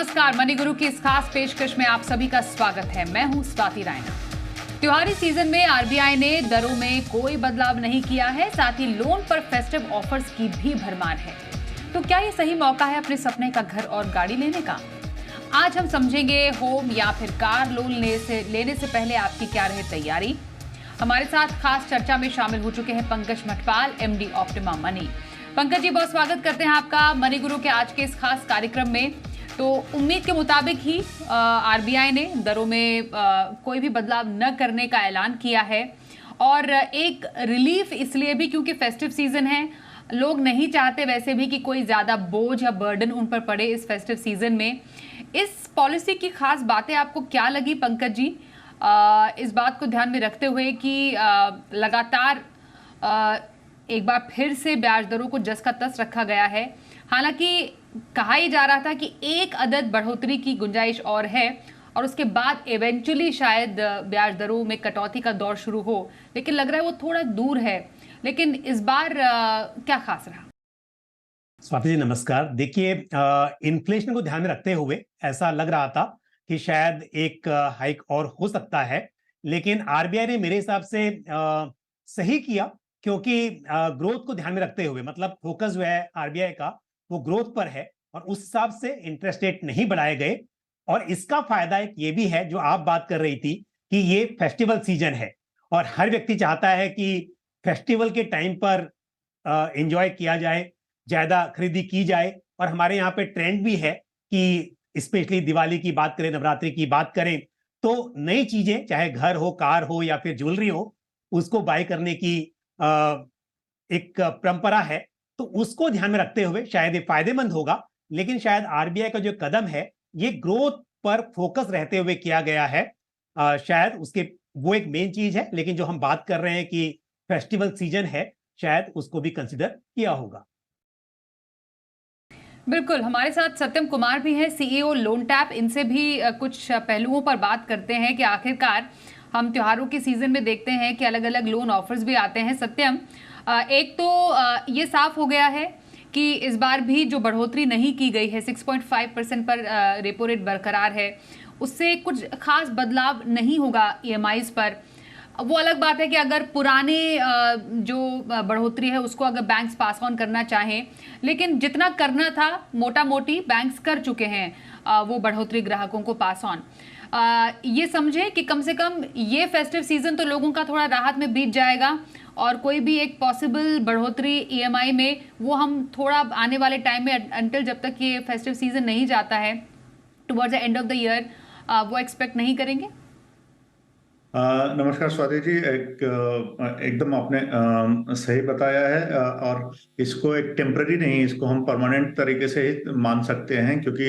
नमस्कार, मनी गुरु की इस खास पेशकश में आप सभी का स्वागत है। मैं हूं स्वाति रायना। त्योहारी सीजन में आरबीआई ने दरों में कोई बदलाव नहीं किया है, साथ ही लोन पर फेस्टिव ऑफर्स की भी भरमार है। तो क्या ये सही मौका है अपने सपने का घर और गाड़ी लेने का? आज हम समझेंगे होम या फिर कार लोन लेने से पहले आपकी क्या रहे तैयारी। हमारे साथ खास चर्चा में शामिल हो चुके हैं Pankaj Mathpal, MD Optima money. Pankaj ji, बहुत स्वागत करते हैं आपका मनी गुरु के आज के इस खास कार्यक्रम में। तो उम्मीद के मुताबिक ही आरबीआई ने दरों में कोई भी बदलाव न करने का ऐलान किया है, और एक रिलीफ इसलिए भी क्योंकि फेस्टिव सीजन है। लोग नहीं चाहते वैसे भी कि कोई ज्यादा बोझ या बर्डन उन पर पड़े इस फेस्टिव सीजन में। इस पॉलिसी की खास बातें आपको क्या लगी पंकज जी, इस बात को ध्यान में रखते हुए कि लगातार एक बार फिर से ब्याज दरों को जस का तस रखा गया है। हालांकि कहा ही जा रहा था कि एक अदद बढ़ोतरी की गुंजाइश और है, और उसके बाद इवेंचुअली शायद ब्याज दरों में कटौती का दौर शुरू हो, लेकिन लग रहा है वो थोड़ा दूर है। लेकिन इस बार क्या खास रहा? स्वाति जी नमस्कार। देखिए, इन्फ्लेशन को ध्यान में रखते हुए ऐसा लग रहा था कि शायद एक हाइक और हो सकता है, लेकिन आरबीआई ने मेरे हिसाब से सही किया, क्योंकि ग्रोथ को ध्यान में रखते हुए, मतलब फोकस जो है आरबीआई का वो ग्रोथ पर है, और उस हिसाब से इंटरेस्ट रेट नहीं बढ़ाए गए। और इसका फायदा एक ये भी है जो आप बात कर रही थी कि ये फेस्टिवल सीजन है, और हर व्यक्ति चाहता है कि फेस्टिवल के टाइम पर एंजॉय किया जाए, ज्यादा खरीदी की जाए। और हमारे यहाँ पे ट्रेंड भी है कि स्पेशली दिवाली की बात करें, नवरात्रि की बात करें, तो नई चीजें, चाहे घर हो, कार हो या फिर ज्वेलरी हो, उसको बाय करने की एक परंपरा है। तो उसको ध्यान में रखते हुए शायद ये फायदेमंद होगा। लेकिन शायद आरबीआई का जो कदम है ये ग्रोथ पर फोकस रहते हुए किया गया है। शायद उसके वो एक मेन चीज है, लेकिन जो हम बात कर रहे हैं कि फेस्टिवल सीजन है, शायद उसको भी कंसिडर किया होगा। बिल्कुल, हमारे साथ सत्यम कुमार भी हैं, सीईओ लोन टैप। इनसे भी कुछ पहलुओं पर बात करते हैं कि आखिरकार हम त्योहारों के सीजन में देखते हैं कि अलग अलग लोन ऑफर्स भी आते हैं। सत्यम, एक तो ये साफ हो गया है कि इस बार भी जो बढ़ोतरी नहीं की गई है, 6.5% पर रेपो रेट बरकरार है, उससे कुछ खास बदलाव नहीं होगा ईएमआईज पर। वो अलग बात है कि अगर पुराने जो बढ़ोतरी है उसको अगर बैंक्स पास ऑन करना चाहें, लेकिन जितना करना था मोटा मोटी बैंक्स कर चुके हैं वो बढ़ोतरी ग्राहकों को पास ऑन। ये समझे कि कम से कम ये फेस्टिव सीजन तो लोगों का थोड़ा राहत में बीत जाएगा, और कोई भी एक पॉसिबल बढ़ोतरी ईएमआई में वो हम थोड़ा आने वाले टाइम में, अंटिल जब तक ये फेस्टिव सीजन नहीं जाता है towards the end of the year, वो एक्सपेक्ट नहीं करेंगे। नमस्कार स्वाति जी, एकदम आपने सही बताया है। और इसको एक टेम्पररी नहीं, इसको हम परमानेंट तरीके से ही मान सकते हैं, क्योंकि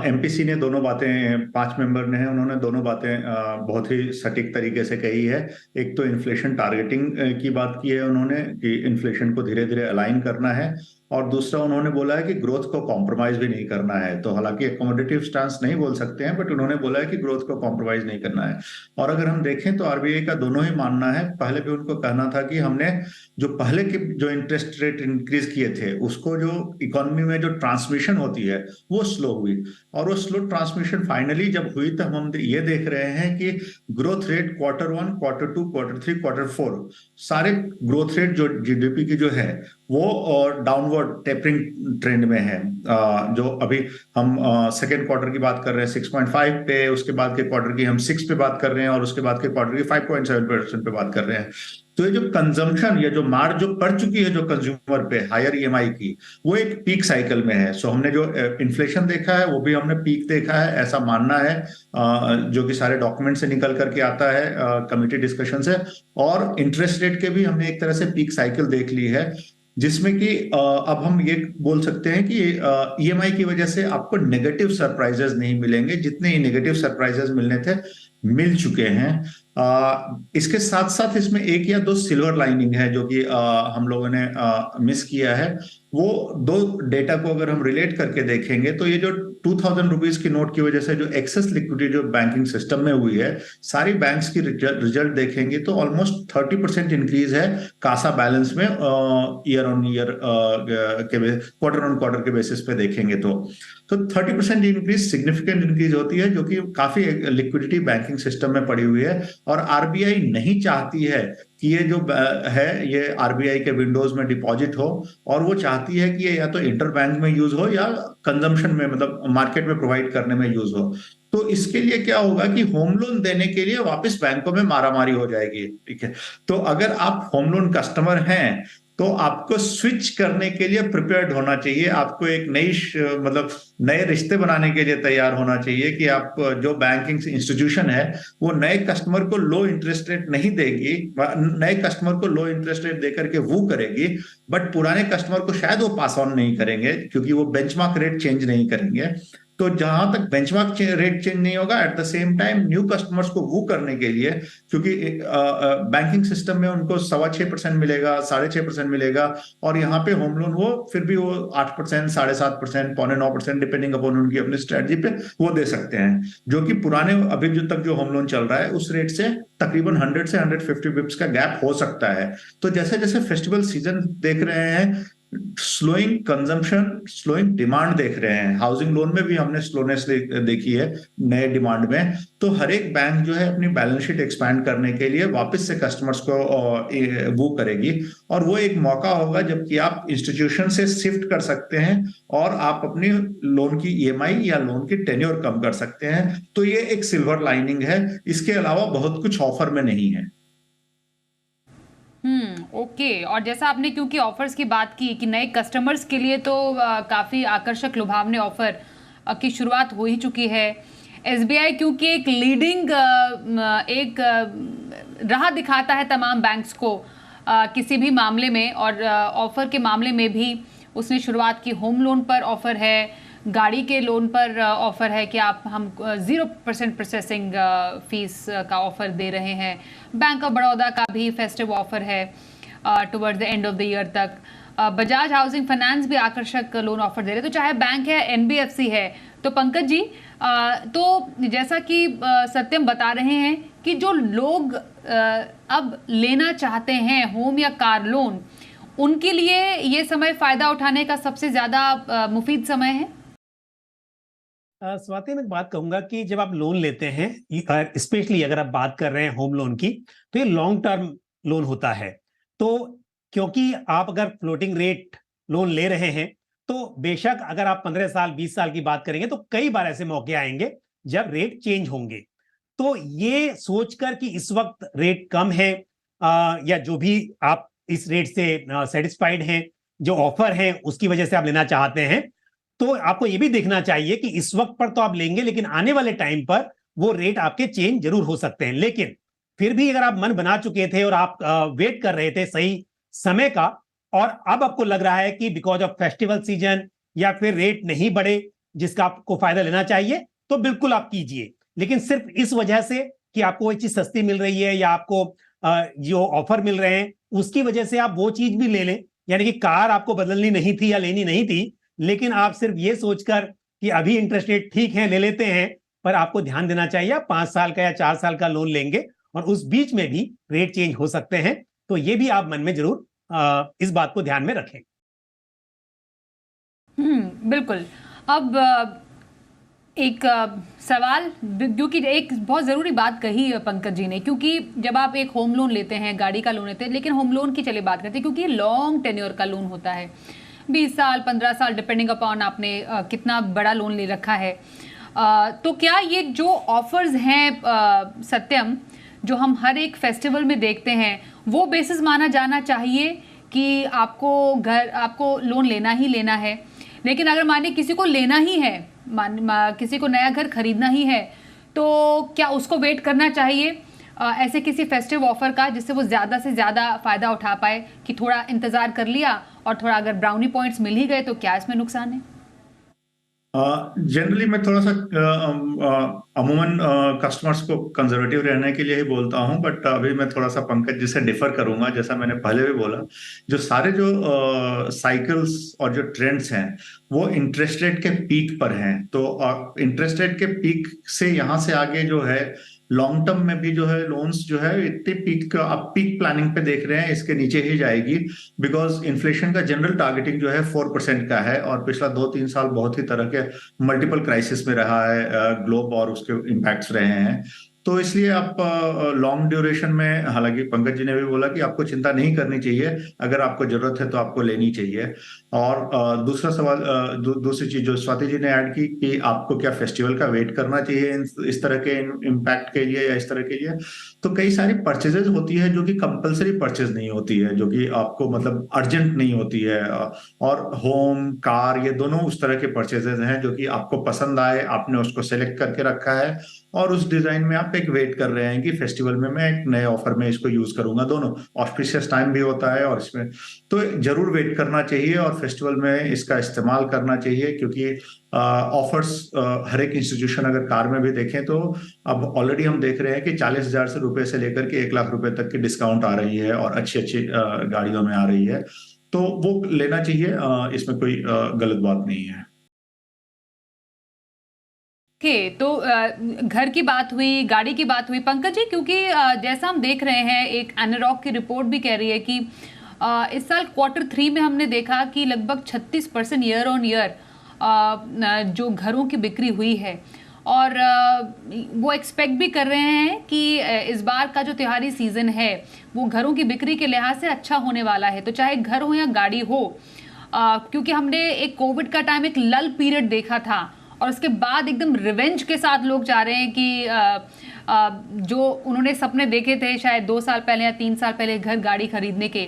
एमपीसी ने दोनों बातें, 5 मेंबर ने हैं, उन्होंने दोनों बातें बहुत ही सटीक तरीके से कही है। एक तो इन्फ्लेशन टारगेटिंग की बात की है उन्होंने कि इन्फ्लेशन को धीरे धीरे अलाइन करना है, और दूसरा उन्होंने बोला है कि ग्रोथ को कॉम्प्रोमाइज भी नहीं करना है। तो हालांकि अकोमोडेटिव स्टांस नहीं बोल सकते हैं, बट उन्होंने बोला है कि ग्रोथ को कॉम्प्रोमाइज नहीं करना है। और अगर हम देखें तो आरबीआई का दोनों ही मानना है। पहले भी उनको कहना था कि हमने जो पहले के जो इंटरेस्ट रेट इंक्रीज किए थे, उसको जो इकोनॉमी में जो ट्रांसमिशन होती है वो स्लो हुई, और वो स्लो ट्रांसमिशन फाइनली जब हुई तो हम ये देख रहे हैं कि growth rate Q1, Q2, Q3, Q4 सारे ग्रोथ रेट जो जीडीपी की जो है वो और डाउनवर्ड टेपरिंग ट्रेंड में है। जो अभी हम सेकेंड क्वार्टर की बात कर रहे हैं 6.5 पे, उसके बाद के क्वार्टर की हम 6 पे बात कर रहे हैं, और उसके बाद के क्वार्टर की 5.7% पे बात कर रहे हैं। तो ये जो कंजम्पशन, ये जो मार जो पड़ चुकी है जो कंज्यूमर पे हायर ईएमआई की, वो एक पीक साइकिल में है। सो हमने जो इन्फ्लेशन देखा है वो भी हमने पीक देखा है, ऐसा मानना है, जो कि सारे डॉक्यूमेंट से निकल करके आता है, कमिटी डिस्कशन से। और इंटरेस्ट रेट के भी हमने एक तरह से पीक साइकिल देख ली है, जिसमें कि अब हम ये बोल सकते हैं कि ईएमआई की वजह से आपको नेगेटिव सरप्राइजेस नहीं मिलेंगे, जितने ही नेगेटिव सरप्राइजेस मिलने थे मिल चुके हैं। इसके साथ साथ इसमें एक या दो सिल्वर लाइनिंग है जो कि हम लोगों ने मिस किया है। वो दो डेटा को अगर हम रिलेट करके देखेंगे तो ये जो 2000 रुपीज की नोट की वजह से जो एक्सेस लिक्विडिटी जो बैंकिंग सिस्टम में हुई है, सारी बैंक्स की रिजल्ट देखेंगे तो ऑलमोस्ट 30% इंक्रीज है कासा बैलेंस में, ईयर ऑन ईयर के क्वार्टर ऑन क्वार्टर के बेसिस पे देखेंगे तो 30% इंक्रीज सिग्निफिकेंट इंक्रीज होती है, जो कि काफी लिक्विडिटी बैंकिंग सिस्टम में पड़ी हुई है। और आरबीआई नहीं चाहती है कि ये जो है ये आरबीआई के विंडोज में डिपॉजिट हो, और वो चाहती है कि ये या तो इंटर बैंक में यूज हो या कंजम्पशन में, मतलब मार्केट में प्रोवाइड करने में यूज हो। तो इसके लिए क्या होगा कि होम लोन देने के लिए वापस बैंकों में मारामारी हो जाएगी। ठीक है, तो अगर आप होम लोन कस्टमर हैं तो आपको स्विच करने के लिए प्रिपेयर्ड होना चाहिए, आपको एक नई मतलब नए रिश्ते बनाने के लिए तैयार होना चाहिए कि आप जो बैंकिंग इंस्टीट्यूशन है वो नए कस्टमर को लो इंटरेस्ट रेट नहीं देगी, नए कस्टमर को लो इंटरेस्ट रेट देकर के वो करेगी, बट पुराने कस्टमर को शायद वो पास ऑन नहीं करेंगे क्योंकि वो बेंचमार्क रेट चेंज नहीं करेंगे। तो जहां तक बेंचमार्क रेट चेंज नहीं होगा, at the same time new customers को वो करने के लिए, क्योंकि बैंकिंग सिस्टम में उनको 6.25% मिलेगा, 6.5% मिलेगा, और यहाँ पे होम लोन वो फिर भी वो 8%, 7.5%, 8.25%, डिपेंडिंग अपॉन उनकी अपनी स्ट्रेटजी पे वो दे सकते हैं, जो कि पुराने अभी जो तक जो होम लोन चल रहा है उस रेट से तकरीबन 100 से 150 बिप्स का गैप हो सकता है। तो जैसे जैसे फेस्टिवल सीजन देख रहे हैं, स्लोइंग कंजम्पशन, स्लोइंग डिमांड देख रहे हैं, हाउसिंग लोन में भी हमने स्लोनेस देखी है नए डिमांड में, तो हर एक बैंक जो है अपनी बैलेंस शीट एक्सपैंड करने के लिए वापस से कस्टमर्स को वो करेगी, और वो एक मौका होगा जबकि आप इंस्टीट्यूशन से शिफ्ट कर सकते हैं और आप अपनी लोन की ईएमआई या लोन की टेन्योर कम कर सकते हैं। तो ये एक सिल्वर लाइनिंग है, इसके अलावा बहुत कुछ ऑफर में नहीं है। ओके। और जैसा आपने क्योंकि ऑफर्स की बात की कि नए कस्टमर्स के लिए तो काफ़ी आकर्षक लुभावने ऑफर की शुरुआत हो ही चुकी है। एसबीआई क्योंकि एक लीडिंग राह दिखाता है तमाम बैंक्स को किसी भी मामले में, और ऑफर के मामले में भी उसने शुरुआत की। होम लोन पर ऑफर है, गाड़ी के लोन पर ऑफर है कि आप हम 0% प्रोसेसिंग फीस का ऑफर दे रहे हैं। बैंक ऑफ बड़ौदा का भी फेस्टिव ऑफर है towards the end of the year तक। बजाज हाउसिंग फाइनेंस भी आकर्षक लोन ऑफर दे रहे हैं, तो चाहे बैंक है, एनबीएफसी है। तो पंकज जी, तो जैसा कि सत्यम बता रहे हैं कि जो लोग अब लेना चाहते हैं होम या कार लोन, उनके लिए ये समय फायदा उठाने का सबसे ज्यादा मुफीद समय है। स्वाति, मैं एक बात कहूंगा कि जब आप लोन लेते हैं, स्पेशली अगर आप बात कर रहे हैं होम लोन की, तो ये लॉन्ग टर्म लोन होता है। तो क्योंकि आप अगर फ्लोटिंग रेट लोन ले रहे हैं तो बेशक अगर आप 15 साल 20 साल की बात करेंगे तो कई बार ऐसे मौके आएंगे जब रेट चेंज होंगे। तो ये सोचकर कि इस वक्त रेट कम है या जो भी आप इस रेट से सेटिस्फाइड हैं, जो ऑफर है उसकी वजह से आप लेना चाहते हैं, तो आपको ये भी देखना चाहिए कि इस वक्त पर तो आप लेंगे लेकिन आने वाले टाइम पर वो रेट आपके चेंज जरूर हो सकते हैं। लेकिन फिर भी अगर आप मन बना चुके थे और आप वेट कर रहे थे सही समय का, और अब आपको लग रहा है कि बिकॉज ऑफ फेस्टिवल सीजन या फिर रेट नहीं बढ़े जिसका आपको फायदा लेना चाहिए, तो बिल्कुल आप कीजिए। लेकिन सिर्फ इस वजह से कि आपको वो चीज सस्ती मिल रही है या आपको जो ऑफर मिल रहे हैं उसकी वजह से आप वो चीज भी ले लें, यानी कि कार आपको बदलनी नहीं थी या लेनी नहीं थी, लेकिन आप सिर्फ ये सोचकर कि अभी इंटरेस्ट रेट ठीक है ले लेते हैं, पर आपको ध्यान देना चाहिए आप 5 साल का या 4 साल का लोन लेंगे और उस बीच में भी रेट चेंज हो सकते हैं। तो ये भी आप मन में जरूर इस बात को ध्यान में रखें। बिल्कुल। अब एक सवाल, क्योंकि एक बहुत ज़रूरी बात कही पंकज जी ने, क्योंकि जब आप एक होम लोन लेते हैं, गाड़ी का लोन लेते हैं, लेकिन होम लोन की चलिए बात करते हैं क्योंकि लॉन्ग टेन्योर का लोन होता है, 20 साल 15 साल डिपेंडिंग अपॉन आपने कितना बड़ा लोन ले रखा है। तो क्या ये जो ऑफर्स हैं सत्यम, जो हम हर एक फेस्टिवल में देखते हैं, वो बेसिस माना जाना चाहिए कि आपको लोन लेना ही लेना है? लेकिन अगर मानिए किसी को लेना ही है, किसी को नया घर खरीदना ही है, तो क्या उसको वेट करना चाहिए ऐसे किसी फेस्टिव ऑफर का जिससे वो ज़्यादा से ज़्यादा फ़ायदा उठा पाए, कि थोड़ा इंतज़ार कर लिया और थोड़ा अगर ब्राउनी पॉइंट्स मिल ही गए तो क्या इसमें नुकसान है? जनरली मैं थोड़ा सा अमूमन कस्टमर्स को कंजर्वेटिव रहने के लिए ही बोलता हूं, बट अभी मैं थोड़ा सा पंकज जी से डिफर करूंगा। जैसा मैंने पहले भी बोला, जो सारे जो साइकिल्स और जो ट्रेंड्स हैं वो इंटरेस्ट रेट के पीक पर हैं। तो इंटरेस्ट रेट के पीक से यहाँ से आगे जो है लॉन्ग टर्म में भी जो है लोन्स जो है इतने पीक, आप पीक प्लानिंग पे देख रहे हैं, इसके नीचे ही जाएगी। बिकॉज इन्फ्लेशन का जनरल टारगेटिंग जो है 4% का है, और पिछला 2-3 साल बहुत ही तरह के मल्टीपल क्राइसिस में रहा है ग्लोब, और उसके इम्पैक्ट्स रहे हैं। तो इसलिए आप लॉन्ग ड्यूरेशन में, हालांकि पंकज जी ने भी बोला कि आपको चिंता नहीं करनी चाहिए, अगर आपको जरूरत है तो आपको लेनी चाहिए। और दूसरा सवाल, दूसरी चीज जो स्वाति जी ने ऐड की कि आपको क्या फेस्टिवल का वेट करना चाहिए इस तरह के इम्पैक्ट के लिए या इस तरह के लिए, तो कई सारी परचेजेज होती है जो कि कंपलसरी परचेज नहीं होती है, जो कि आपको मतलब अर्जेंट नहीं होती है। और होम, कार, ये दोनों उस तरह के परचेजेज हैं जो कि आपको पसंद आए, आपने उसको सेलेक्ट करके रखा है, और उस डिजाइन में आप एक वेट कर रहे हैं कि फेस्टिवल में मैं एक नए ऑफर में इसको यूज करूंगा। दोनों ऑस्पिशियस टाइम भी होता है, और इसमें तो जरूर वेट करना चाहिए और फेस्टिवल में इसका इस्तेमाल करना चाहिए, क्योंकि ऑफर्स हर एक इंस्टीट्यूशन, अगर कार में भी देखें तो अब ऑलरेडी हम देख रहे हैं कि 40,000 रुपए से लेकर के 1 लाख रुपए तक की डिस्काउंट आ रही है, और अच्छी अच्छी गाड़ियों में आ रही है। तो वो लेना चाहिए, इसमें कोई गलत बात नहीं है। तो घर की बात हुई, गाड़ी की बात हुई पंकज जी, क्योंकि जैसा हम देख रहे हैं, एक एनारॉक की रिपोर्ट भी कह रही है कि इस साल Q3 में हमने देखा कि लगभग 36% ईयर ऑन ईयर जो घरों की बिक्री हुई है, और वो एक्सपेक्ट भी कर रहे हैं कि इस बार का जो त्योहारी सीजन है वो घरों की बिक्री के लिहाज से अच्छा होने वाला है। तो चाहे घर हो या गाड़ी हो, क्योंकि हमने एक कोविड का टाइम, एक लल पीरियड देखा था, और उसके बाद एकदम रिवेंज के साथ लोग चाह रहे हैं कि जो उन्होंने सपने देखे थे शायद 2 साल पहले या 3 साल पहले घर गाड़ी खरीदने के,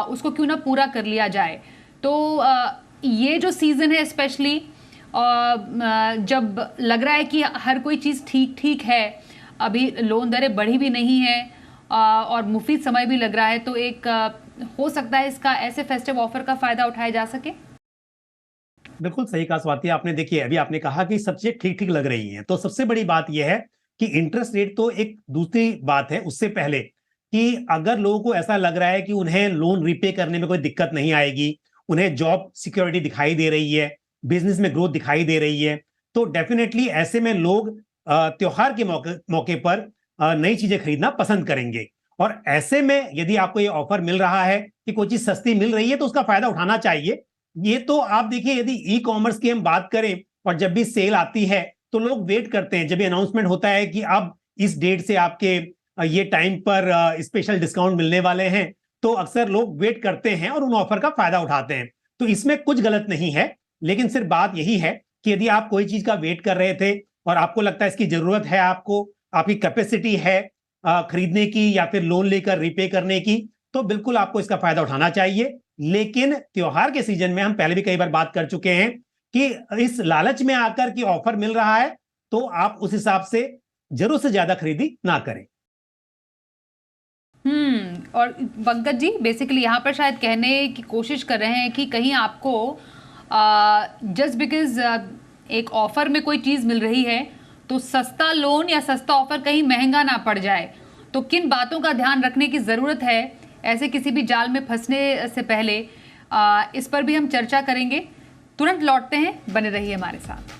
उसको क्यों ना पूरा कर लिया जाए। तो ये जो सीज़न है स्पेशली, जब लग रहा है कि हर कोई चीज़ ठीक ठीक है, अभी लोन दरें बढ़ी भी नहीं है, और मुफीद समय भी लग रहा है, तो एक हो सकता है इसका ऐसे फेस्टिव ऑफर का फायदा उठाया जा सके। बिल्कुल सही कहा स्वाति आपने। देखिए, अभी आपने कहा कि सब चीजें ठीक ठीक लग रही हैं, तो सबसे बड़ी बात यह है कि इंटरेस्ट रेट तो एक दूसरी बात है, उससे पहले कि अगर लोगों को ऐसा लग रहा है कि उन्हें लोन रीपे करने में कोई दिक्कत नहीं आएगी, उन्हें जॉब सिक्योरिटी दिखाई दे रही है, बिजनेस में ग्रोथ दिखाई दे रही है, तो डेफिनेटली ऐसे में लोग त्योहार के मौके पर नई चीजें खरीदना पसंद करेंगे। और ऐसे में यदि आपको ये ऑफर मिल रहा है कि कोई चीज सस्ती मिल रही है, तो उसका फायदा उठाना चाहिए। ये तो आप देखिए, यदि ई कॉमर्स की हम बात करें और जब भी सेल आती है तो लोग वेट करते हैं, जब भी अनाउंसमेंट होता है कि अब इस डेट से आपके ये टाइम पर स्पेशल डिस्काउंट मिलने वाले हैं, तो अक्सर लोग वेट करते हैं और उन ऑफर का फायदा उठाते हैं। तो इसमें कुछ गलत नहीं है, लेकिन सिर्फ बात यही है कि यदि आप कोई चीज का वेट कर रहे थे और आपको लगता है इसकी जरूरत है, आपको, आपकी कैपेसिटी है खरीदने की या फिर लोन लेकर रीपे करने की, तो बिल्कुल आपको इसका फायदा उठाना चाहिए। लेकिन त्योहार के सीजन में हम पहले भी कई बार बात कर चुके हैं कि इस लालच में आकर कि ऑफर मिल रहा है, तो आप उस हिसाब से जरूरत से ज्यादा खरीदी ना करें। और पंकज जी बेसिकली यहाँ पर शायद कहने की कोशिश कर रहे हैं कि कहीं आपको जस्ट बिकॉज एक ऑफर में कोई चीज मिल रही है तो सस्ता लोन या सस्ता ऑफर कहीं महंगा ना पड़ जाए। तो किन बातों का ध्यान रखने की जरूरत है ऐसे किसी भी जाल में फंसने से पहले, इस पर भी हम चर्चा करेंगे। तुरंत लौटते हैं, बने रहिए हमारे साथ।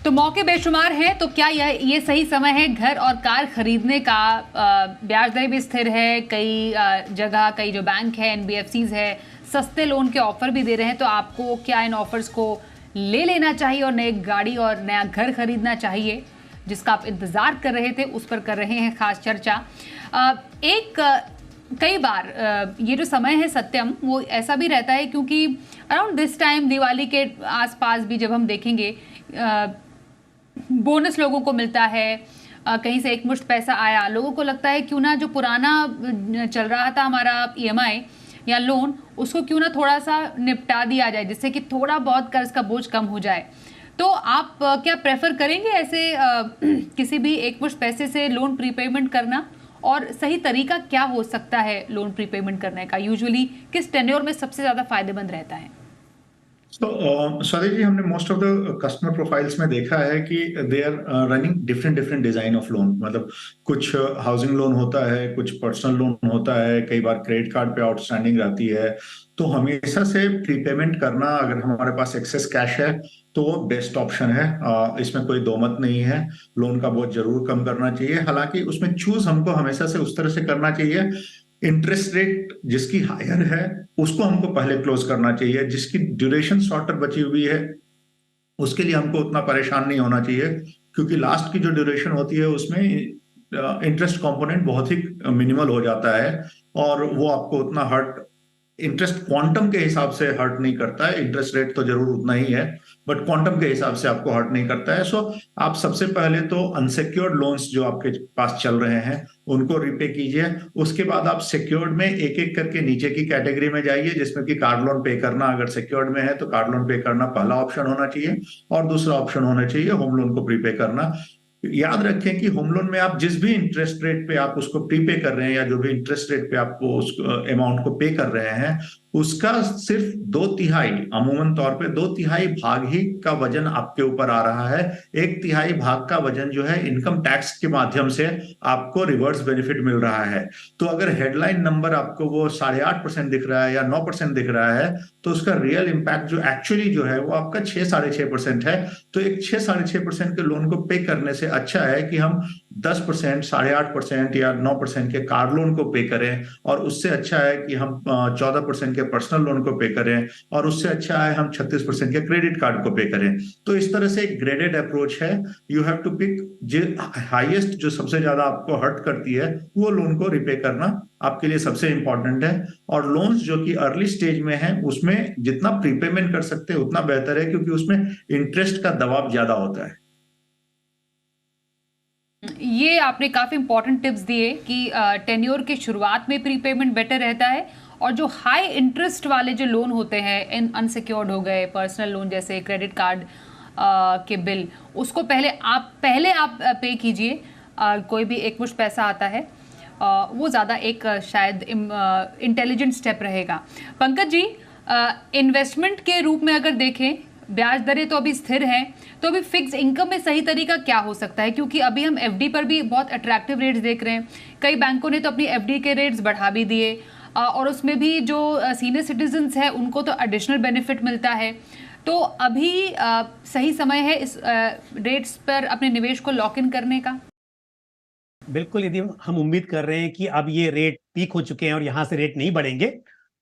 तो मौके बेशुमार हैं, तो क्या ये सही समय है घर और कार खरीदने का? ब्याज दरें भी स्थिर है, कई जगह कई जो बैंक है, NBFCs है, सस्ते लोन के ऑफर भी दे रहे हैं। तो आपको क्या इन ऑफर्स को ले लेना चाहिए और नई गाड़ी और नया घर खरीदना चाहिए, जिसका आप इंतजार कर रहे थे, उस पर कर रहे हैं खास चर्चा। कई बार ये जो समय है सत्यम, वो ऐसा भी रहता है क्योंकि अराउंड दिस टाइम दिवाली के आसपास भी जब हम देखेंगे बोनस लोगों को मिलता है, कहीं से एक मुश्त पैसा आया, लोगों को लगता है क्यों ना जो पुराना चल रहा था हमारा EMI या लोन, उसको क्यों ना थोड़ा सा निपटा दिया जाए, जिससे कि थोड़ा बहुत कर्ज का बोझ कम हो जाए। तो आप क्या प्रेफर करेंगे ऐसे किसी भी एक मुश्त पैसे से लोन प्रीपेमेंट करना, और सही तरीका क्या हो सकता है लोन प्रीपेमेंट करने का? यूजुअली किस टेन्योर में सबसे ज्यादा फायदेमंद रहता है? तो स्वदेश जी, हमने most of the customer profiles में देखा है कि they are running different different design of loan. मतलब कुछ हाउसिंग लोन होता है, कुछ पर्सनल लोन होता है, कई बार क्रेडिट कार्ड पे आउटस्टैंडिंग रहती है। तो हमेशा से प्रीपेमेंट करना, अगर हमारे पास एक्सेस कैश है तो वो बेस्ट ऑप्शन है। इसमें कोई दो मत नहीं है। लोन का बोझ जरूर कम करना चाहिए, हालांकि उसमें चूज हमको हमेशा से उस तरह से करना चाहिए, इंटरेस्ट रेट जिसकी हायर है उसको हमको पहले क्लोज करना चाहिए। जिसकी ड्यूरेशन शॉर्टर बची हुई है उसके लिए हमको उतना परेशान नहीं होना चाहिए, क्योंकि लास्ट की जो ड्यूरेशन होती है उसमें इंटरेस्ट कंपोनेंट बहुत ही मिनिमल हो जाता है, और वो आपको उतना हर्ट, इंटरेस्ट क्वांटम के हिसाब से हर्ट नहीं करता है। इंटरेस्ट रेट तो जरूर उतना ही है, बट क्वांटम के हिसाब से आपको हर्ट नहीं करता है। सो आप सबसे पहले तो अनसिक्योर्ड लोन्स जो आपके पास चल रहे हैं उनको रिपे कीजिए। उसके बाद आप सिक्योर्ड में एक एक करके नीचे की कैटेगरी में जाइए, जिसमें कि कार्ड लोन पे करना, अगर सिक्योर्ड में है तो कार्ड लोन पे करना पहला ऑप्शन होना चाहिए, और दूसरा ऑप्शन होना चाहिए होम लोन को प्रीपे करना। याद रखें कि होम लोन में आप जिस भी इंटरेस्ट रेट पे आप उसको प्रीपे कर रहे हैं, या जो भी इंटरेस्ट रेट पे आपको उस अमाउंट को पे कर रहे हैं, उसका सिर्फ 2/3, अमूमन तौर पे 2/3 भाग ही का वजन आपके ऊपर आ रहा है। 1/3 भाग का वजन जो है इनकम टैक्स के माध्यम से आपको रिवर्स बेनिफिट मिल रहा है। तो अगर हेडलाइन नंबर आपको वो 8.5% दिख रहा है या 9% दिख रहा है, तो उसका रियल इम्पैक्ट जो एक्चुअली जो है वो आपका 6-6.5% है। तो एक 6-6.5% के लोन को पे करने से अच्छा है कि हम 10%, 8.5% या 9% के कार लोन को पे करें, और उससे अच्छा है कि हम 14% के पर्सनल लोन को पे करें, और उससे अच्छा है हम 36% के क्रेडिट कार्ड को पे करें। तो इस तरह से एक ग्रेडेड अप्रोच है। यू हैव टू पिक जो हाईएस्ट, जो सबसे ज्यादा आपको हर्ट करती है, वो लोन को रिपे करना आपके लिए सबसे इंपॉर्टेंट है। और लोन्स जो कि अर्ली स्टेज में है उसमें जितना प्रीपेमेंट कर सकते हैं उतना बेहतर है, क्योंकि उसमें इंटरेस्ट का दबाव ज्यादा होता है। ये आपने काफी इंपॉर्टेंट टिप्स दिए कि टेन्योर के शुरुआत में प्रीपेमेंट बेटर रहता है, और जो हाई इंटरेस्ट वाले जो लोन होते हैं, इन अनसिक्योर्ड हो गए, पर्सनल लोन जैसे क्रेडिट कार्ड के बिल, उसको पहले आप पे कीजिए। कोई भी एक मुश्त पैसा आता है, वो ज़्यादा एक शायद इंटेलिजेंट स्टेप रहेगा। पंकज जी, इन्वेस्टमेंट के रूप में अगर देखें, ब्याज दरें तो अभी स्थिर हैं, तो अभी फिक्स इनकम में सही तरीका क्या हो सकता है? क्योंकि अभी हम एफडी पर भी बहुत अट्रैक्टिव रेट्स देख रहे हैं। कई बैंकों ने तो अपनी एफडी के रेट्स बढ़ा भी दिए, और उसमें भी जो सीनियर सिटीजन्स हैं उनको तो एडिशनल बेनिफिट मिलता है। तो अभी सही समय है इस रेट्स पर अपने निवेश को लॉक इन करने का? बिल्कुल, यदि हम उम्मीद कर रहे हैं कि अब ये रेट पीक हो चुके हैं और यहां से रेट नहीं बढ़ेंगे,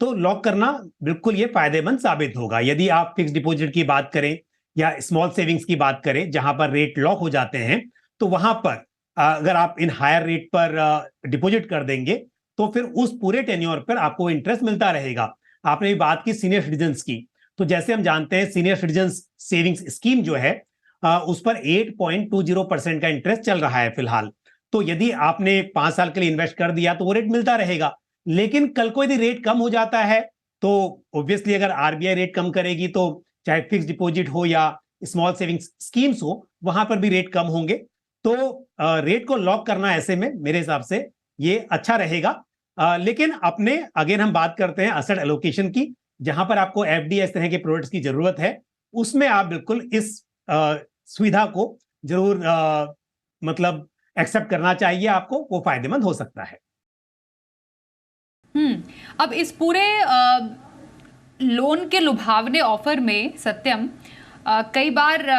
तो लॉक करना बिल्कुल ये फायदेमंद साबित होगा। यदि आप फिक्स डिपॉजिट की बात करें या स्मॉल सेविंग्स की बात करें, जहां पर रेट लॉक हो जाते हैं, तो वहां पर अगर आप इन हायर रेट पर डिपॉजिट कर देंगे, तो फिर उस पूरे टेन्योर पर आपको इंटरेस्ट मिलता रहेगा। आपने भी बात की सीनियर सिटीजन्स की, तो जैसे हम जानते हैं सीनियर सिटीजन्स सेविंग्स स्कीम जो है, उस पर 8.20% का इंटरेस्ट चल रहा है फिलहाल। तो यदि आपने 5 साल के लिए इन्वेस्ट कर दिया तो वो रेट मिलता रहेगा। लेकिन कल को यदि रेट कम हो जाता है, तो ऑब्वियसली अगर आरबीआई रेट कम करेगी, तो चाहे फिक्स डिपॉजिट हो या स्मॉल सेविंग्स स्कीम्स हो, वहां पर भी रेट कम होंगे। तो रेट को लॉक करना ऐसे में मेरे हिसाब से ये अच्छा रहेगा। लेकिन अपने अगेन हम बात करते हैं एसेट एलोकेशन की, जहां पर आपको एफडी इस तरह के प्रोडक्ट्स की जरूरत है, उसमें आप बिल्कुल इस सुविधा को जरूर मतलब एक्सेप्ट करना चाहिए आपको, वो फायदेमंद हो सकता है। अब इस पूरे लोन के लुभावने ऑफर में सत्यम, कई बार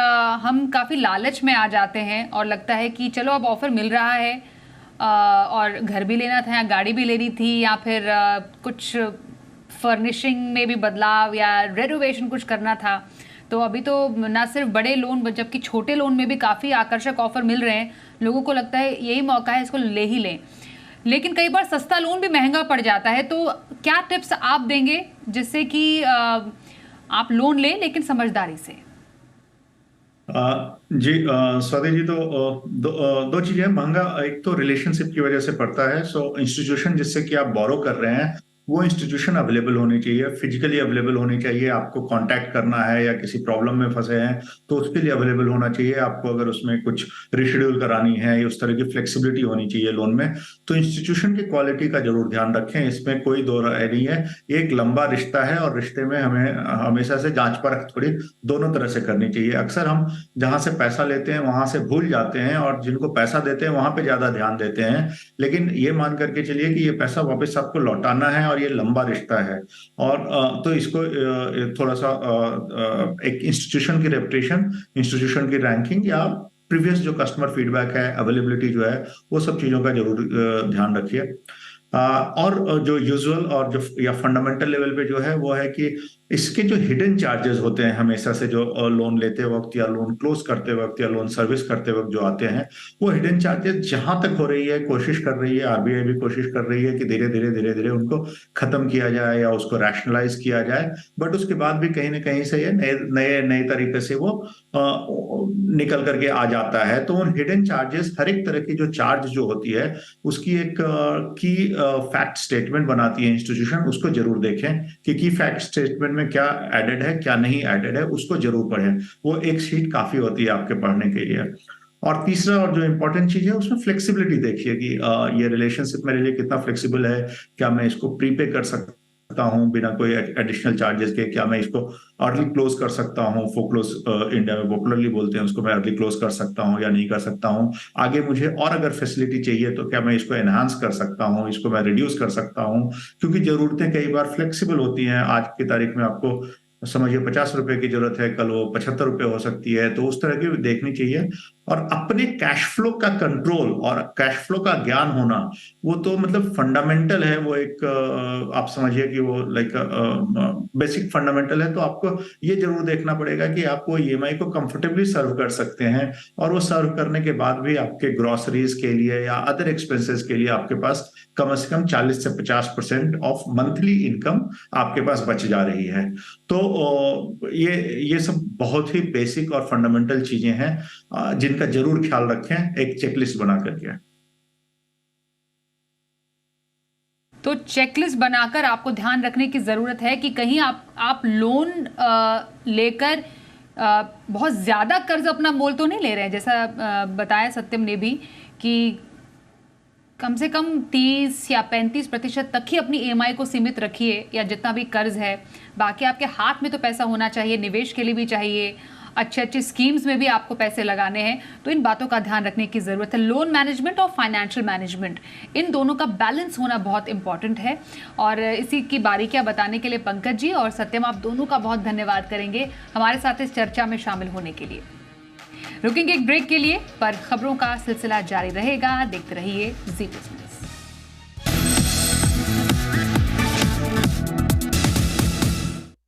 हम काफ़ी लालच में आ जाते हैं और लगता है कि चलो अब ऑफर मिल रहा है, और घर भी लेना था या गाड़ी भी लेनी थी, या फिर कुछ फर्निशिंग में भी बदलाव या रेनोवेशन कुछ करना था। तो अभी तो ना सिर्फ बड़े लोन, जबकि छोटे लोन में भी काफ़ी आकर्षक ऑफर मिल रहे हैं। लोगों को लगता है यही मौका है, इसको ले ही लें। लेकिन कई बार सस्ता लोन भी महंगा पड़ जाता है। तो क्या टिप्स आप देंगे जिससे कि आप लोन लें, लेकिन समझदारी से? जी स्वाति जी, तो दो चीजें। महंगा एक तो रिलेशनशिप की वजह से पड़ता है। सो इंस्टीट्यूशन जिससे कि आप बोरो कर रहे हैं वो इंस्टीट्यूशन अवेलेबल होनी चाहिए, फिजिकली अवेलेबल होनी चाहिए। आपको कांटेक्ट करना है या किसी प्रॉब्लम में फंसे हैं तो उसके लिए अवेलेबल होना चाहिए। आपको अगर उसमें कुछ रिशेड्यूल करानी है या उस तरह की फ्लेक्सिबिलिटी होनी चाहिए लोन में, तो इंस्टीट्यूशन की क्वालिटी का जरूर ध्यान रखें। इसमें कोई दो राय नहीं है, एक लंबा रिश्ता है और रिश्ते में हमें हमेशा से जांच परख थोड़ी दोनों तरह से करनी चाहिए। अक्सर हम जहां से पैसा लेते हैं वहां से भूल जाते हैं और जिनको पैसा देते हैं वहां पे ज्यादा ध्यान देते हैं, लेकिन ये मान करके चलिए कि ये पैसा वापस आपको लौटाना है और ये लंबा रिश्ता है। और तो इसको थोड़ा सा एक इंस्टीट्यूशन की रेपुटेशन, इंस्टीट्यूशन की रैंकिंग या प्रीवियस जो कस्टमर फीडबैक है, अवेलेबिलिटी जो है, वो सब चीजों का जरूर ध्यान रखिए। और जो यूजुअल और जो या फंडामेंटल लेवल पे जो है वो है कि इसके जो हिडन चार्जेस होते हैं हमेशा से, जो लोन लेते वक्त या लोन क्लोज करते वक्त या लोन सर्विस करते वक्त जो आते हैं, वो हिडन चार्जेस जहां तक हो रही है कोशिश कर रही है, आरबीआई भी कोशिश कर रही है कि धीरे धीरे उनको खत्म किया जाए या उसको रैशनलाइज किया जाए। बट उसके बाद भी कहीं ना कहीं से ये नए तरीके से वो निकल करके आ जाता है। तो उन हिडन चार्जेस, हर एक तरह की जो चार्ज जो होती है उसकी एक की फैक्ट स्टेटमेंट बनाती है इंस्टीट्यूशन, उसको जरूर देखें कि की फैक्ट स्टेटमेंट में क्या एडेड है क्या नहीं एडेड है, उसको जरूर पढ़ें। वो एक शीट काफी होती है आपके पढ़ने के लिए। और तीसरा और जो इंपॉर्टेंट चीज है उसमें फ्लेक्सिबिलिटी देखिए कि ये रिलेशनशिप मेरे लिए कितना फ्लेक्सिबल है, क्या मैं इसको प्रीपे कर सकता हूं बिना कोई एडिशनल चार्जेस के, क्या मैं इसको अर्ली क्लोज कर सकता हूं, फोक्लोज इंडिया में पॉपुलरली बोलते हैं उसको, मैं अर्ली क्लोज कर सकता हूं या नहीं कर सकता हूं। आगे मुझे और अगर फैसिलिटी चाहिए तो क्या मैं इसको एनहांस कर सकता हूं, इसको मैं रिड्यूस कर सकता हूं, क्योंकि जरूरतें कई बार फ्लेक्सिबल होती हैं। आज की तारीख में आपको समझिए 50 रुपए की जरूरत है, कल वो 75 रुपए हो सकती है, तो उस तरह की भी देखनी चाहिए। और अपने कैश फ्लो का कंट्रोल और कैश फ्लो का ज्ञान होना, वो तो मतलब फंडामेंटल है। वो एक आप समझिए कि वो लाइक बेसिक फंडामेंटल है। तो आपको ये जरूर देखना पड़ेगा कि आप वो ईएमआई को कंफर्टेबली सर्व कर सकते हैं, और वो सर्व करने के बाद भी आपके ग्रोसरीज के लिए या अदर एक्सपेंसेस के लिए आपके पास कम से कम 40 से 50% ऑफ मंथली इनकम आपके पास बच जा रही है। तो ये सब बहुत ही बेसिक और फंडामेंटल चीजें हैं जिनका जरूर ख्याल रखें एक चेकलिस्ट बना करके। तो चेकलिस्ट बनाकर आपको ध्यान रखने की जरूरत है कि कहीं आप लोन लेकर बहुत ज्यादा कर्ज अपना मोल तो नहीं ले रहे हैं। जैसा बताया सत्यम ने भी कि कम से कम 30 या 35% तक ही अपनी ईएमआई को सीमित रखिए, या जितना भी कर्ज है। बाकी आपके हाथ में तो पैसा होना चाहिए, निवेश के लिए भी चाहिए, अच्छे स्कीम्स में भी आपको पैसे लगाने हैं। तो इन बातों का ध्यान रखने की ज़रूरत है। लोन मैनेजमेंट और फाइनेंशियल मैनेजमेंट, इन दोनों का बैलेंस होना बहुत इंपॉर्टेंट है। और इसी की बारीकियां बताने के लिए पंकज जी और सत्यम, आप दोनों का बहुत धन्यवाद करेंगे हमारे साथ इस चर्चा में शामिल होने के लिए। रुकेंगे एक ब्रेक के लिए, पर खबरों का सिलसिला जारी रहेगा। देखते रहिए जी।